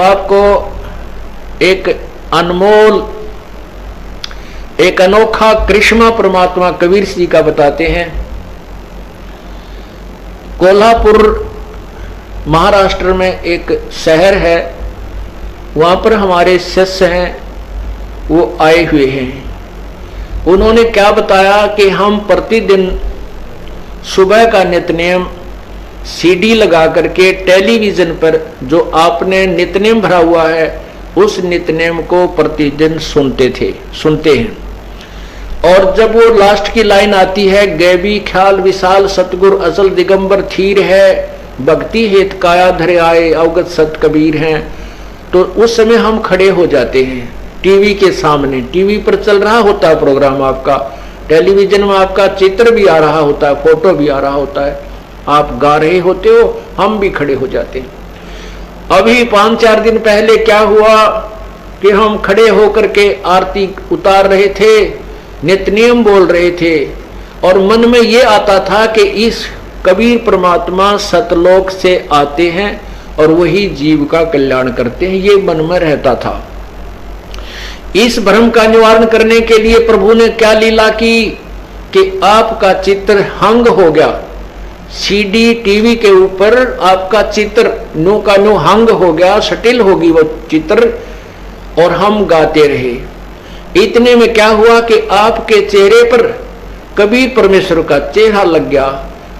आपको एक अनमोल, एक अनोखा करिश्मा परमात्मा कबीर जी का बताते हैं। कोल्हापुर महाराष्ट्र में एक शहर है, वहां पर हमारे शिष्य हैं, वो आए हुए हैं। उन्होंने क्या बताया कि हम प्रतिदिन सुबह का नित्यनेम सीडी लगा करके टेलीविजन पर जो आपने नित्यनेम भरा हुआ है उस नित्यनेम को प्रतिदिन सुनते हैं। और जब वो लास्ट की लाइन आती है, गैबी ख्याल विशाल सतगुर असल दिगंबर थीर है, भक्ति हेत काया धरे आए अवगत सत कबीर हैं, तो उस समय हम खड़े हो जाते हैं टीवी के सामने। टीवी पर चल रहा होता है प्रोग्राम आपका, टेलीविजन में आपका चित्र भी आ रहा होता है, फोटो भी आ रहा होता है, आप गा रहे होते हो, हम भी खड़े हो जाते हैं। अभी 5-4 दिन पहले क्या हुआ कि हम खड़े होकर के आरती उतार रहे थे, नित्यनेम बोल रहे थे, और मन में ये आता था कि इस कबीर परमात्मा सतलोक से आते हैं और वही जीव का कल्याण करते हैं, ये मन में रहता था। इस भ्रम का निवारण करने के लिए प्रभु ने क्या लीला की कि आपका चित्र हंग हो गया, सीडी टीवी के ऊपर आपका चित्र नो का नो हंग हो गया, सटिल होगी वो चित्र, और हम गाते रहे। इतने में क्या हुआ कि आपके चेहरे पर कबीर परमेश्वर का चेहरा लग गया,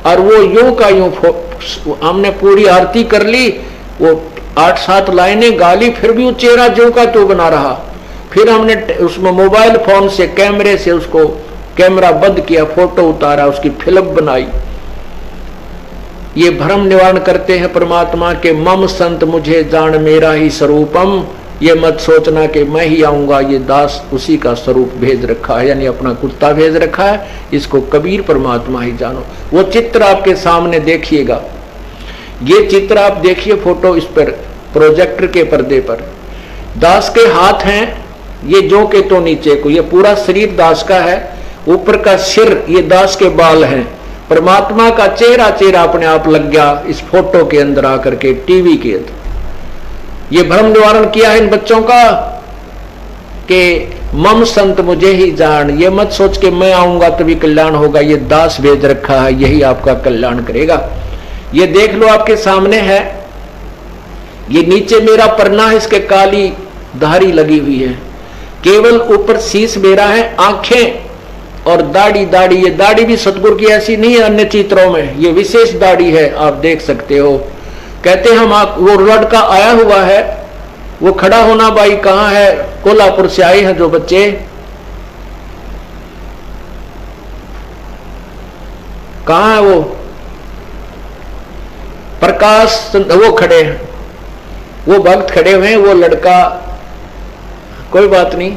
और वो यूं का यूं, हमने पूरी आरती कर ली, वो 8-7 लाइनें गाली, फिर भी वो चेहरा जो का तो बना रहा। फिर हमने उसमें मोबाइल फोन से कैमरे से उसको कैमरा बंद किया, फोटो उतारा, उसकी फिल्म बनाई। ये भ्रम निवारण करते हैं परमात्मा के, मम संत मुझे जान मेरा ही स्वरूपम, ये मत सोचना कि मैं ही आऊंगा, ये दास उसी का स्वरूप भेज रखा है, यानी अपना कुत्ता भेज रखा है, इसको कबीर परमात्मा ही जानो। वो चित्र आपके सामने देखिएगा, ये चित्र आप देखिए, फोटो इस पर प्रोजेक्टर के पर्दे पर दास के हाथ हैं, ये जो के तो नीचे को, ये पूरा शरीर दास का है, ऊपर का सिर ये दास के बाल हैं। परमात्मा का चेहरा अपने आप लग गया इस फोटो के अंदर आकर के, टीवी के अंदर। ये भ्रम निवारण किया है इन बच्चों का कि मम संत मुझे ही जान, ये मत सोच के मैं आऊंगा तभी कल्याण होगा, ये दास भेज रखा है, यही आपका कल्याण करेगा। ये देख लो आपके सामने है, ये नीचे मेरा परना है, इसके काली धारी लगी हुई है, केवल ऊपर शीश मेरा है, आंखें और दाढ़ी, ये दाढ़ी भी सतगुरु की ऐसी नहीं है अन्य चित्रों में, ये विशेष दाढ़ी है, आप देख सकते हो। कहते हम वो लड़का आया हुआ है, वो खड़ा होना भाई कहाँ है, कोल्हापुर से आए हैं जो बच्चे, कहाँ है वो प्रकाश, वो खड़े हैं, वो भक्त खड़े हुए हैं, वो लड़का, कोई बात नहीं।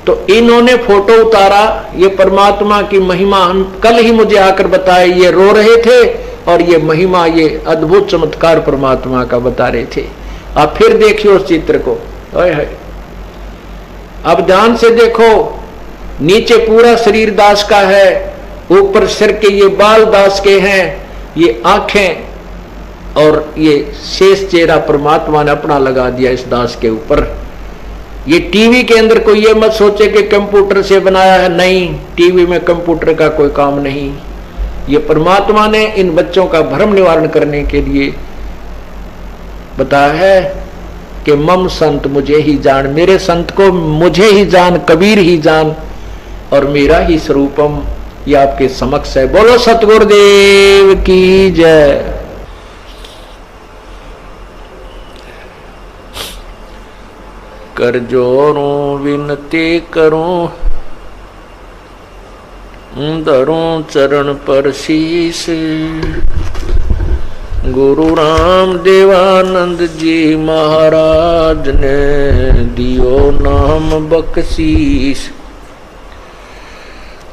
तो इन्होंने फोटो उतारा, ये परमात्मा की महिमा हम कल ही मुझे आकर बताए, ये रो रहे थे और ये महिमा, ये अद्भुत चमत्कार परमात्मा का बता रहे थे। आप फिर देखिए उस चित्र को, अब ध्यान से देखो, नीचे पूरा शरीर दास का है, ऊपर सिर के ये बाल दास के हैं, ये आंखें और ये शेष चेहरा परमात्मा ने अपना लगा दिया इस दास के ऊपर। ये टीवी के अंदर कोई ये मत सोचे कि कंप्यूटर से बनाया है, नहीं, टीवी में कंप्यूटर का कोई काम नहीं। ये परमात्मा ने इन बच्चों का भ्रम निवारण करने के लिए बताया है कि मम संत मुझे ही जान, मेरे संत को मुझे ही जान, कबीर ही जान, और मेरा ही स्वरूपम, ये आपके समक्ष है। बोलो सतगुरुदेव की जय। कर जोरूं विनती करूं, धरूं चरण पर शीश, गुरु राम देवानंद जी महाराज ने दियो नाम बख्शीश।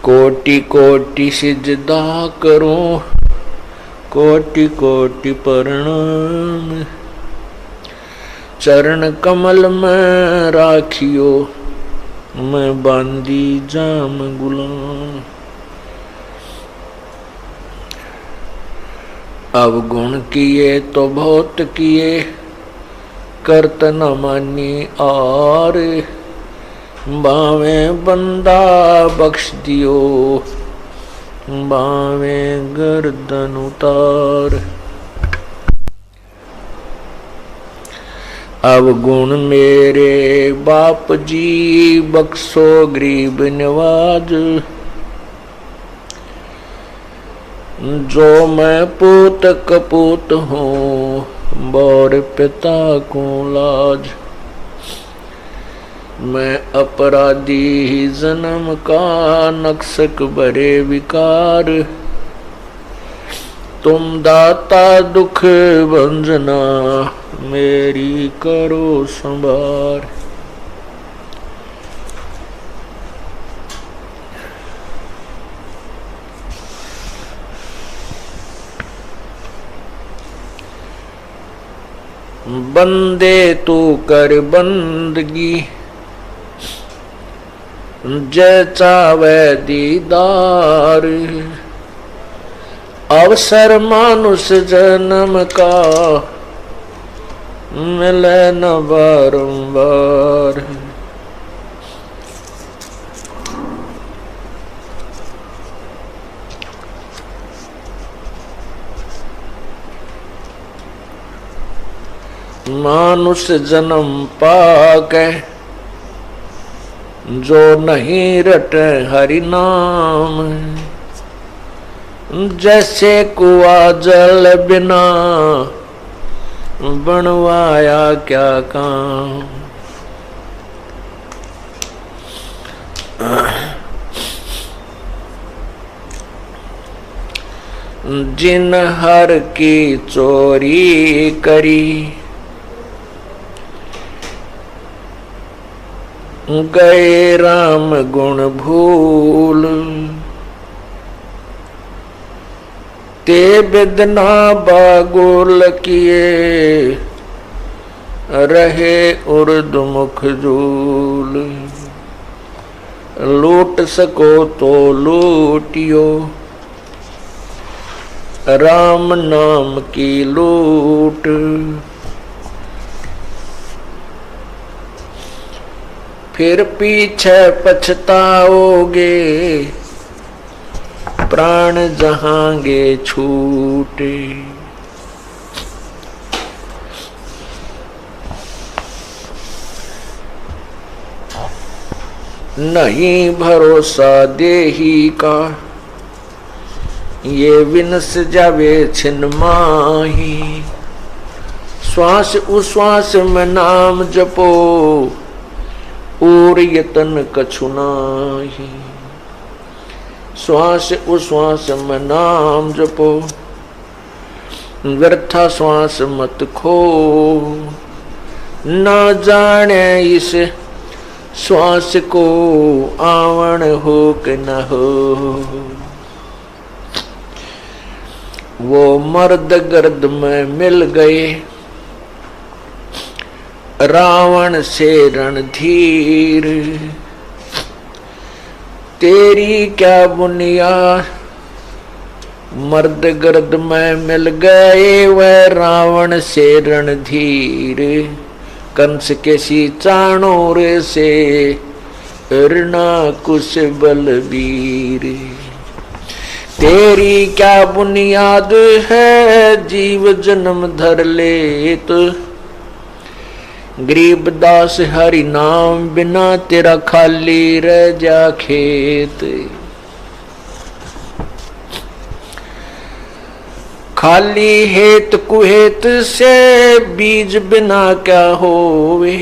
कोटि कोटि सिजदा करूं, कोटि कोटि प्रणाम, चरण कमल में राखियो, मैं बांदी जाम गुलाम। अवगुण किए तो बहुत किए, करत न मानी और बावे बंदा बख्श दियो बावे गर्दन उतार। अब गुण मेरे बाप जी बख्शो गरीब नवाज जो मैं पूत कपूत हूँ बोर पिता को लाज। मैं अपराधी ही जन्म का नक्सक बरे विकार तुम दाता दुख भंजना मेरी करो संभार। बंदे तू कर बंदगी जय चावे दीदार अवसर मानुष जन्म का मिले न बारंबार। मानुष जन्म पाके जो नहीं रटे हरि नाम जैसे कुआ जल बिना बनवाया क्या काम। जिन हर की चोरी करी गए राम गुण भूल ते बिदना बागोल किए रहे उर्द मुख जूल। लूट सको तो लूटियो राम नाम की लूट फिर पीछे पछताओगे प्राण जहांगे छूटे। नहीं भरोसा देही का ये विनस जावे छिन माही। श्वास उश्वास में नाम जपो और यतन कछु नाही। श्वास उश्वास में नाम जपो व्यर्था श्वास मत खो। न जाने इस श्वास को आवण हो कि न हो। वो मर्द गर्द में मिल गए रावण से रणधीर। तेरी क्या बुनियाद मर्द गर्द में मिल गए वह रावण से रणधीर। कंस के सी चाणूर से ऋणा कुश बलबीर। तेरी क्या बुनियाद है जीव जन्म धर ले तो गरीब दास हरि नाम बिना तेरा खाली रह जा खेत। खाली हेत कुहेत से बीज बिना क्या होवे।